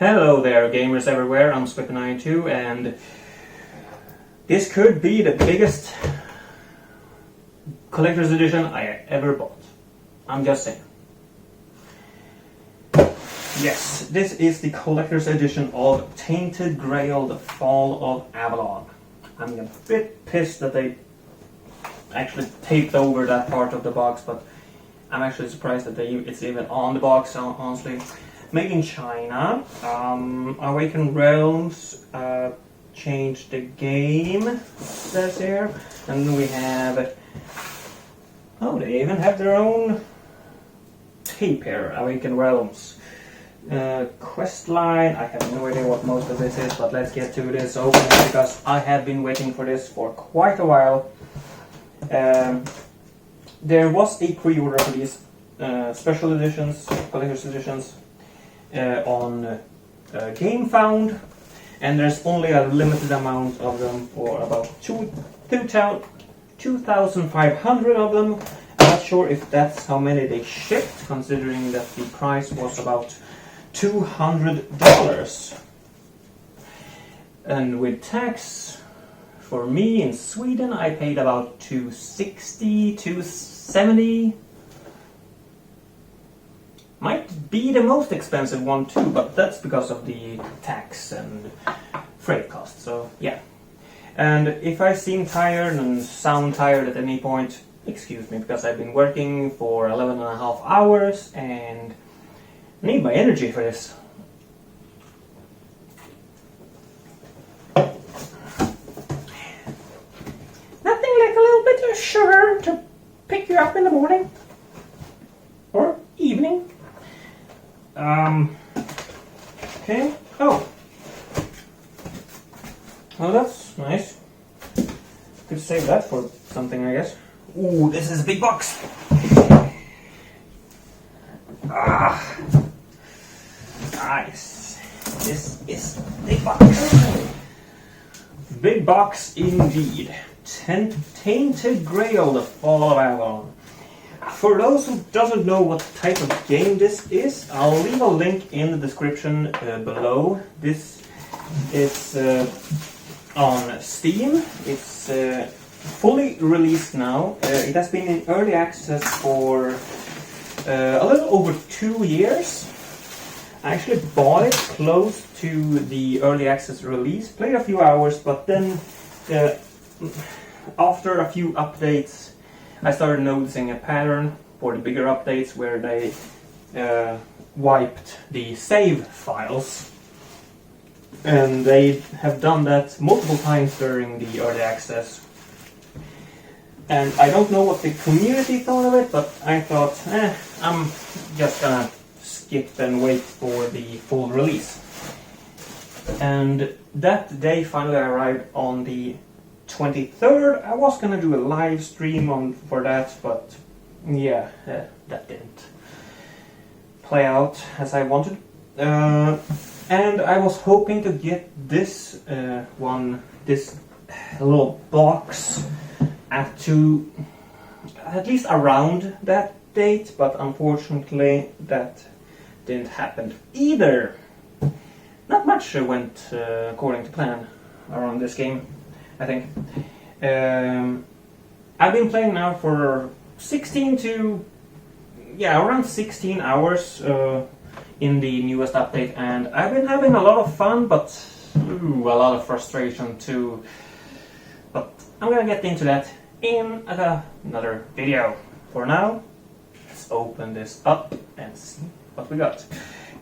Hello there, gamers everywhere. I'm Spipper92, and this could be the biggest collector's edition I ever bought. I'm just saying. Yes, this is the collector's edition of Tainted Grail, the Fall of Avalon. I'm a bit pissed that they actually taped over that part of the box, but I'm actually surprised that it's even on the box, honestly. Made in China. Awakened Realms changed the game, it says here. And then we have... Oh, they even have their own tape here, Awakened Realms. Quest line, I have no idea what most of this is, but let's get to this opening because I have been waiting for this for quite a while. There was a pre-order for these special editions, collector's editions, on GameFound, and there's only a limited amount of them, for about 2,500 of them. I'm not sure if that's how many they shipped, considering that the price was about $200. And with tax, for me in Sweden, I paid about $260, $270. Might be the most expensive one too, but that's because of the tax and freight costs, so yeah. And if I seem tired and sound tired at any point, excuse me, because I've been working for 11.5 hours and need my energy for this. Nothing like a little bit of sugar to pick you up in the morning or evening. Okay. Oh. Well, that's nice. Could save that for something, I guess. Ooh, this is a big box. Ah. Nice. This is a big box. Big box indeed. Tainted Grail, the Fall of Avalon. For those who doesn't know what type of game this is, I'll leave a link in the description below. This is on Steam. It's fully released now. It has been in early access for a little over 2 years. I actually bought it close to the early access release, played a few hours, but then after a few updates I started noticing a pattern for the bigger updates where they wiped the save files. And they have done that multiple times during the early access. And I don't know what the community thought of it, but I thought, I'm just gonna skip and wait for the full release. And that day finally arrived on the 23rd. I was gonna do a live stream for that, but yeah, that didn't play out as I wanted. And I was hoping to get this this little box at least around that date, but unfortunately that didn't happen either. Not much went according to plan around this game, I think. I've been playing now for around 16 hours in the newest update, and I've been having a lot of fun, but a lot of frustration too. But I'm gonna get into that in another video. For now, let's open this up and see what we got.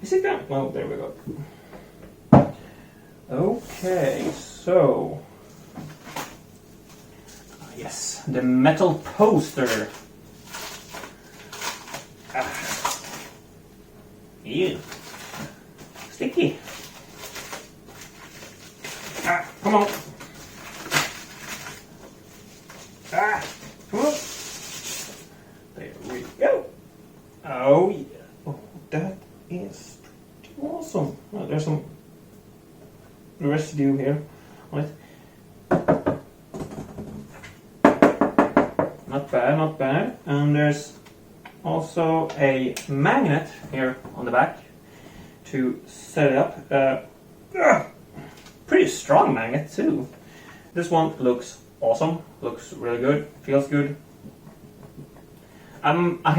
Is it gone? Well, there we go. Okay, so... yes, the metal poster. Ew. Sticky. Come on. Come on. There we go. Oh, yeah. Oh, that is pretty awesome. Oh, there's some residue here on it. Not bad, not bad. And there's also a magnet here on the back to set it up. Pretty strong magnet too. This one looks awesome. Looks really good. Feels good. I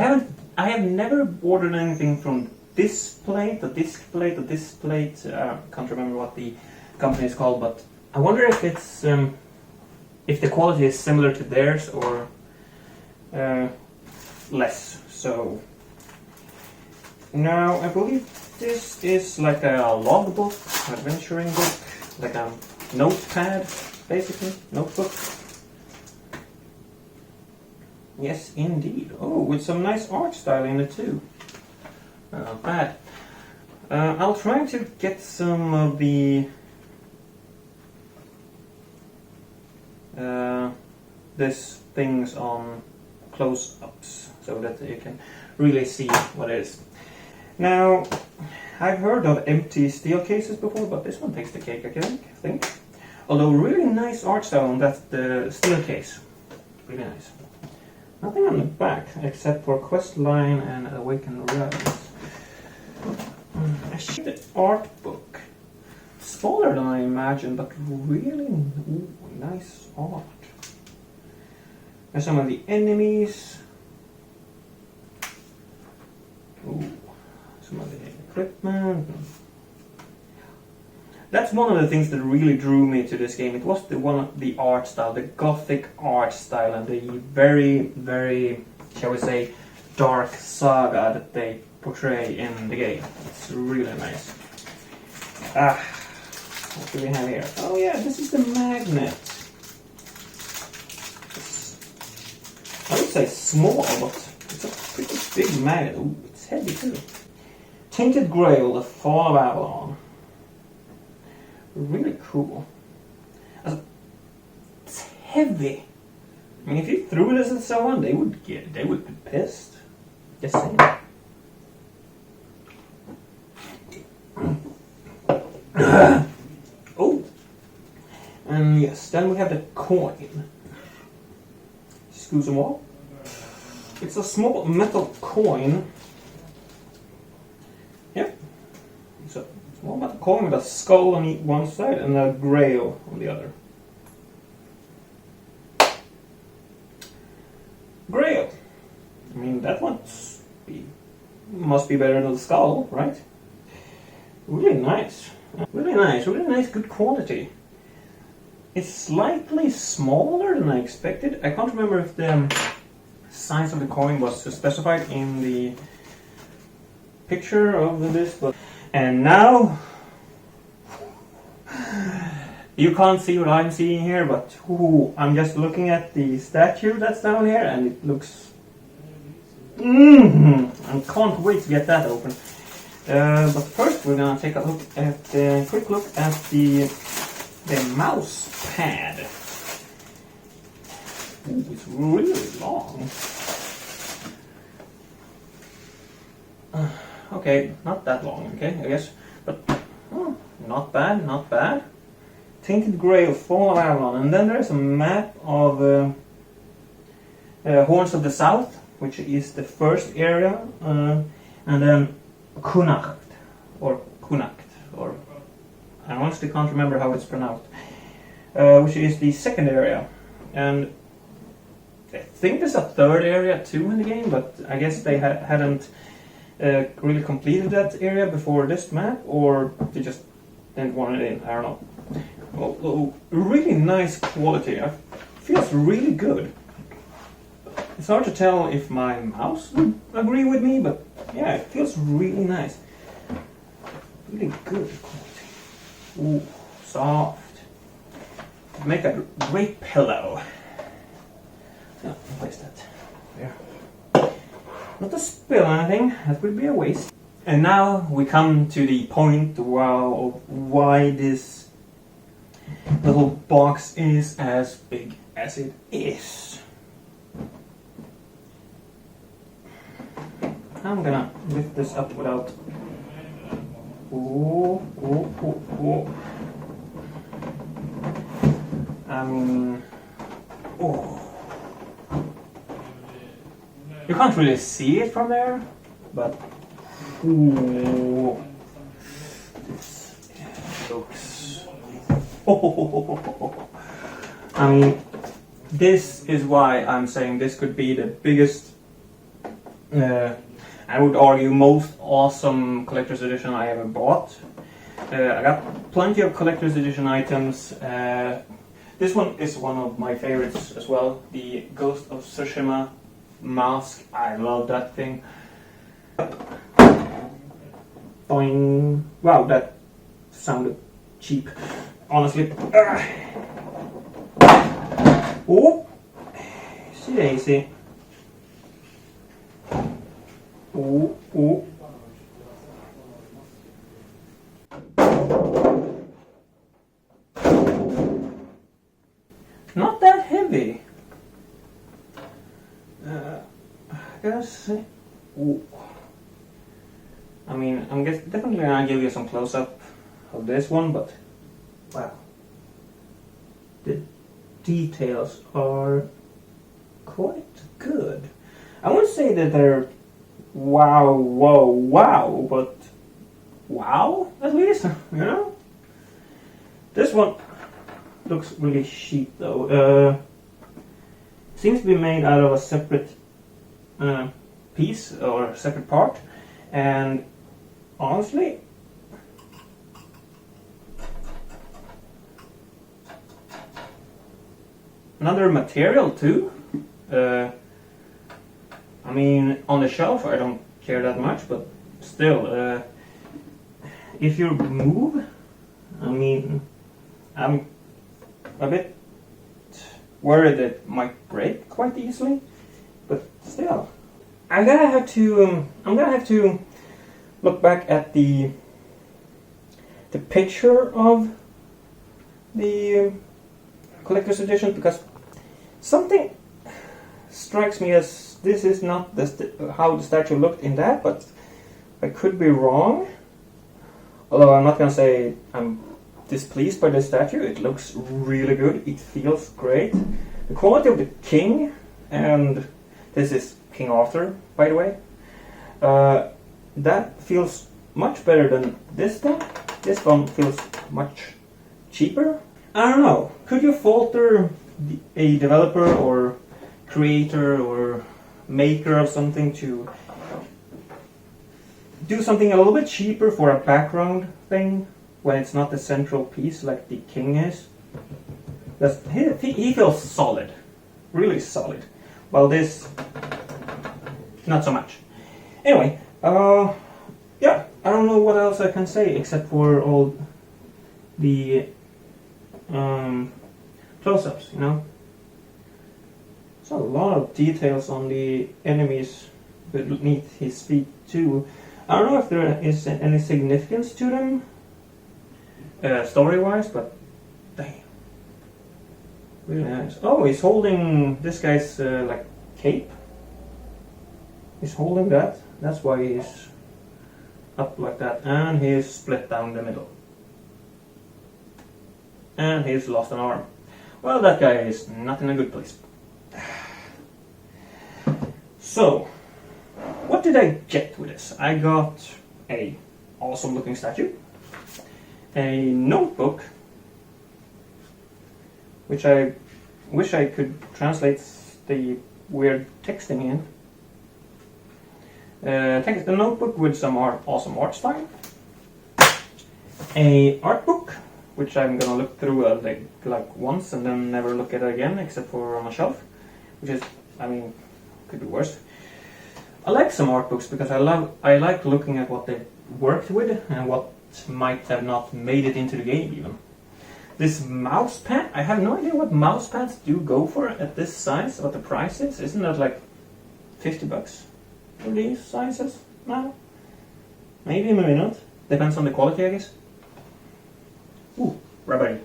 have never ordered anything from this plate, or this plate, or this plate. Can't remember what the company is called, but I wonder if it's if the quality is similar to theirs or less. So now I believe this is like a logbook, adventuring book, like a notepad, basically notebook. Yes, indeed. Oh, with some nice art style in it too. Not bad. I'll try to get some of the this things on close-ups so that you can really see what it is. Now, I've heard of empty steel cases before, but this one takes the cake, I think. Although really nice art style on that steel case. Really nice. Nothing on the back except for quest line and awaken realms. I see the art book. Smaller than I imagined, but really nice art. And some of the enemies. Ooh, some of the equipment. That's one of the things that really drew me to this game. It was the art style, the gothic art style, and the very, very, shall we say, dark saga that they portray in the game. It's really nice. What do we have here? Oh yeah, this is the magnet. I would say small, but it's a pretty big magnet. Ooh, it's heavy too. Tainted Grail, the Fall of Avalon. Really cool. It's heavy. I mean, if you threw this at someone, they would be pissed. Just saying. Oh, and yes, then we have the coin. Excuse me all. It's a small metal coin. Yep. So. Small metal coin with a skull on one side and a grail on the other. Grail. I mean, that one must be better than the skull, right? Really nice. Really nice. Really nice, good quality. It's slightly smaller than I expected. I can't remember if the size of the coin was specified in the picture of this, but... And now, you can't see what I'm seeing here, but I'm just looking at the statue that's down here, and it looks... I can't wait to get that open. But first we're gonna take a quick look at the mouse pad. Ooh, it's really long. Okay, not that long, okay, I guess. But, not bad, not bad. Tainted Grail, Fall of Avalon. And then there's a map of Horns of the South, which is the first area. And then Kunacht, or I honestly can't remember how it's pronounced. Which is the second area. And I think there's a third area too in the game, but I guess they hadn't really completed that area before this map, or they just didn't want it in, I don't know. Well, really nice quality, it feels really good. It's hard to tell if my mouse would agree with me, but yeah, it feels really nice. Really good quality. Ooh, soft. Make a great pillow. Yeah, place that there. Not to spill anything, that would be a waste. And now we come to the point of why this little box is as big as it is. I'm gonna lift this up without... Oh. You can't really see it from there, but ooh, This looks... I mean, this is why I'm saying this could be the biggest, I would argue most awesome collector's edition I ever bought. I got plenty of collector's edition items. This one is one of my favorites as well. The Ghost of Tsushima mask. I love that thing. Boing. Wow, that sounded cheap. Honestly. Oh, see daisy. Oh, oh. Not that heavy. I guess. Oh. I mean, I'm definitely gonna give you some close-up of this one, but wow, the details are quite good. I wouldn't say that they're wow, whoa, wow, but wow at least, you know. This one looks really cheap though. Seems to be made out of a separate piece or separate part, and honestly, another material too. I mean, on the shelf I don't care that much, but still, if you move, I mean, I'm a bit worried it might break quite easily, but still, I'm gonna have to look back at the picture of the collector's edition, because something strikes me as this is not how the statue looked in that, but I could be wrong. Although I'm not gonna say I'm displeased by the statue. It looks really good. It feels great. The quality of the king, and this is King Arthur, by the way, that feels much better than this one. This one feels much cheaper. I don't know. Could you falter a developer or creator or maker of something to do something a little bit cheaper for a background thing when it's not the central piece like the king is? He feels solid, really solid, while this not so much. Anyway, yeah, I don't know what else I can say except for all the close-ups, you know. There's a lot of details on the enemies beneath his feet too. I don't know if there is any significance to them story-wise, but damn, really nice. Oh, he's holding this guy's like cape. He's holding that. That's why he's up like that, and he's split down the middle, and he's lost an arm. Well, that guy is not in a good place. So, what did I get with this? I got a awesome looking statue, a notebook, which I wish I could translate the weird texting in. A notebook with some awesome art style, a art book, which I'm gonna look through like once and then never look at it again, except for on my shelf, which is, I mean, could be worse. I like some art books because I like looking at what they worked with and what might have not made it into the game even. This mouse pad, I have no idea what mouse pads do go for at this size, what the price is. Isn't that like 50 bucks for these sizes now? Maybe not. Depends on the quality, I guess. Ooh, rubbery.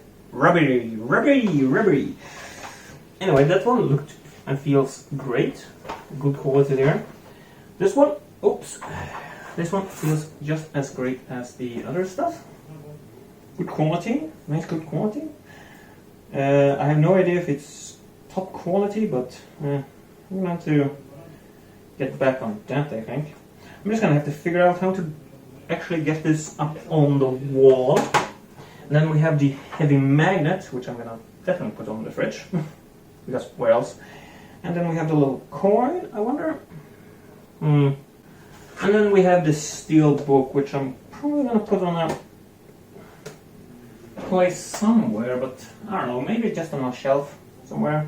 Anyway, that one looked and feels great. Good quality there. This one, oops. This one feels just as great as the other stuff. Good quality, nice good quality. I have no idea if it's top quality, but I'm gonna have to get back on that, I think. I'm just gonna have to figure out how to actually get this up on the wall. And then we have the heavy magnet, which I'm gonna definitely put on the fridge, because where else? And then we have the little coin, I wonder. And then we have this steel book, which I'm probably gonna put on a place somewhere, but I don't know, maybe just on a shelf somewhere.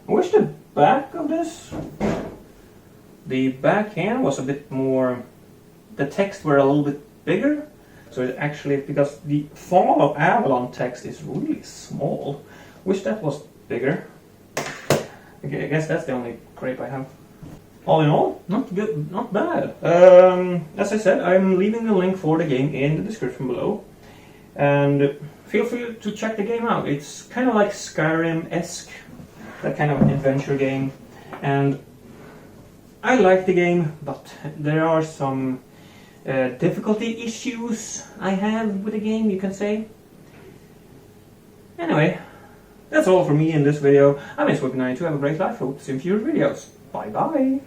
I wish the back of this, the back here was a bit more, the text were a little bit bigger. So it actually, because the Fall of Avalon text is really small. Wish that was bigger. Okay, I guess that's the only gripe I have. All in all, not good, not bad. As I said, I'm leaving the link for the game in the description below. And feel free to check the game out. It's kind of like Skyrim-esque, that kind of adventure game. And I like the game, but there are some difficulty issues I have with the game, you can say. Anyway, that's all from me in this video. I'm Swipey92. Have a great life. Hope to see you in future videos. Bye bye.